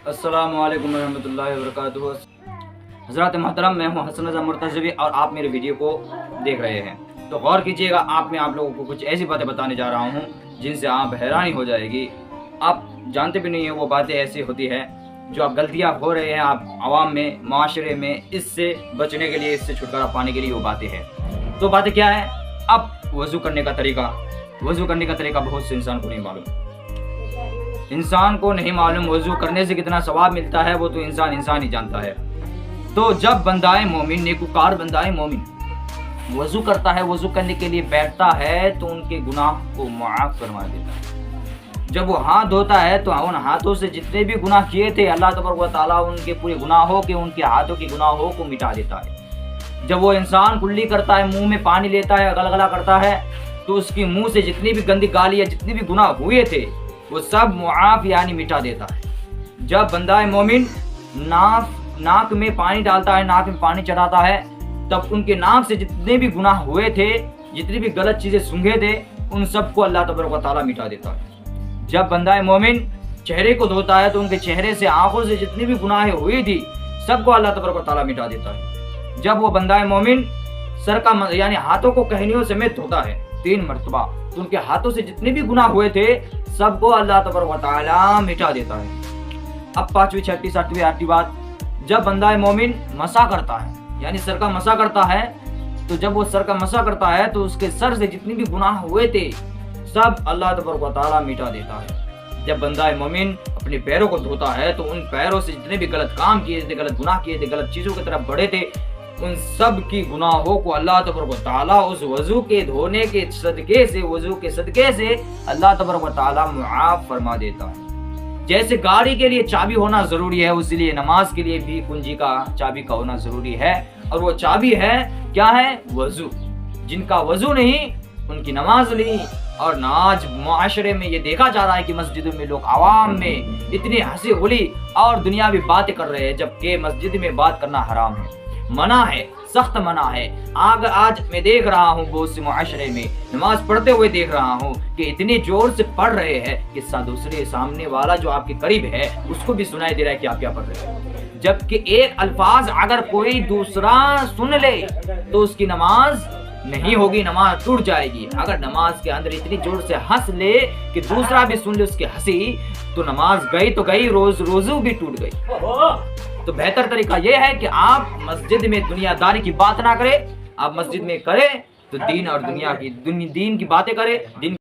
السلام علیکم ورحمۃ اللہ وبرکاتہ۔ حضرات محترم، میں ہوں حسن رضا مرتضوی اور آپ میرے ویڈیو کو دیکھ رہے ہیں، تو غور کیجئے گا۔ میں آپ لوگوں کو کچھ ایسی باتیں بتانے جا رہا ہوں جن سے آپ حیرانی ہو جائے گی۔ آپ جانتے بھی نہیں ہیں وہ باتیں ایسی ہوتی ہیں جو آپ غلطیاں ہو رہے ہیں آپ عوام میں، معاشرے میں، اس سے بچنے کے لیے، اس سے چھٹکارا پانے کے لیے وہ باتیں ہیں۔ تو باتیں کیا ہیں؟ اب وضو کرنے کا طریقہ بہت سے انسان کو نہیں معلوم۔ انسان کو نہیں معلوم وضو کرنے سے کتنا ثواب ملتا ہے، وہ تو انسان ہی جانتا ہے۔ تو جب بندہ مومن، نیکوکار بندہ مومن وضو کرتا ہے، وضو کرنے کے لیے بیٹھتا ہے تو ان کے گناہ کو معاف فرما دیتا ہے۔ جب وہ ہاتھ دھوتا ہے تو ان ہاتھوں سے جتنے بھی گناہ کیے تھے اللہ تبارک و تعالیٰ ان کے پورے گناہوں کے، ان کے ہاتھوں کے گناہوں کو مٹا دیتا ہے۔ جب وہ انسان کلی کرتا ہے، منہ میں پانی لیتا ہے، گلگلا کرتا ہے، تو اس کے منہ سے جتنی بھی گندی گالی یا جتنے بھی گناہ ہوئے تھے وہ سب معاف یعنی مٹا دیتا ہے۔ جب بندہ مومن ناک میں پانی ڈالتا ہے، ناک میں پانی چڑھاتا ہے، تب ان کے ناک سے جتنے بھی گناہ ہوئے تھے، جتنی بھی غلط چیزیں سونگھے تھے، ان سب کو اللہ تبارک و تعالیٰ مٹا دیتا ہے۔ جب بندہ مومن چہرے کو دھوتا ہے تو ان کے چہرے سے، آنکھوں سے جتنی بھی گناہیں ہوئی تھی سب کو اللہ تبارک و تعالیٰ مٹا دیتا ہے۔ جب وہ بندہ مومن سر کا یعنی ہاتھوں کو کہنیوں سمیت دھوتا ہے 3 مرتبہ، تو ان کے ہاتھوں سے جتنے بھی گناہ ہوئے تھے سب کو اللہ تبارک و تعالیٰ مٹا دیتا ہے۔ اب 5ویں 6ویں 7ویں 8ویں بات، جب بندہ مومن مسح کرتا ہے یعنی سر کا مسح کرتا ہے، تو جب وہ سر کا مسح کرتا ہے تو اس کے سر سے جتنے بھی گناہ ہوئے تھے سب اللہ تبارک و تعالیٰ مٹا دیتا ہے۔ جب بندہ مومن اپنے پیروں کو دھوتا ہے تو ان پیروں سے جتنے بھی غلط کام کیے تھے، غلط گناہ کیے تھے، غلط چیزوں کی طرف بڑھے تھے، ان سب کی گناہوں کو اللہ تبارک و تعالیٰ اس وضو کے دھونے کے صدقے سے، وضو کے صدقے سے اللہ تبارک و تعالیٰ معاف فرما دیتا ہے۔ جیسے گاڑی کے لیے چابی ہونا ضروری ہے، اسی لیے نماز کے لیے بھی کنجی کا، چابی کا ہونا ضروری ہے، اور وہ چابی ہے کیا ہے؟ وضو۔ جن کا وضو نہیں ان کی نماز نہیں۔ اور آج معاشرے میں یہ دیکھا جا رہا ہے کہ مسجدوں میں لوگ عوام میں اتنی ہنسی غلی اور دنیاوی باتیں کر رہے ہیں، جبکہ مسجد میں بات کرنا حرام ہے، منع ہے، سخت منع ہے۔ آج میں دیکھ رہا ہوں بہت سے معاشرے میں نماز پڑھتے ہوئے دیکھ رہا ہوں کہ اتنے زور سے پڑھ رہے ہیں کہ دوسرے سامنے والا جو آپ کے قریب ہے اس کو بھی سنائی دے رہا ہے کہ آپ کیا پڑھ رہے ہیں، جبکہ ایک الفاظ اگر کوئی دوسرا سن لے تو اس کی نماز نہیں ہوگی، نماز ٹوٹ جائے گی۔ اگر نماز کے اندر اتنی زور سے ہنس لے کہ دوسرا بھی سن لے اس کی ہنسی، تو نماز گئی تو گئی، روزو بھی ٹوٹ گئی۔ تو بہتر طریقہ یہ ہے کہ آپ مسجد میں دنیا داری کی بات نہ کریں، آپ مسجد میں کریں تو دین اور دین کی باتیں کریں، دین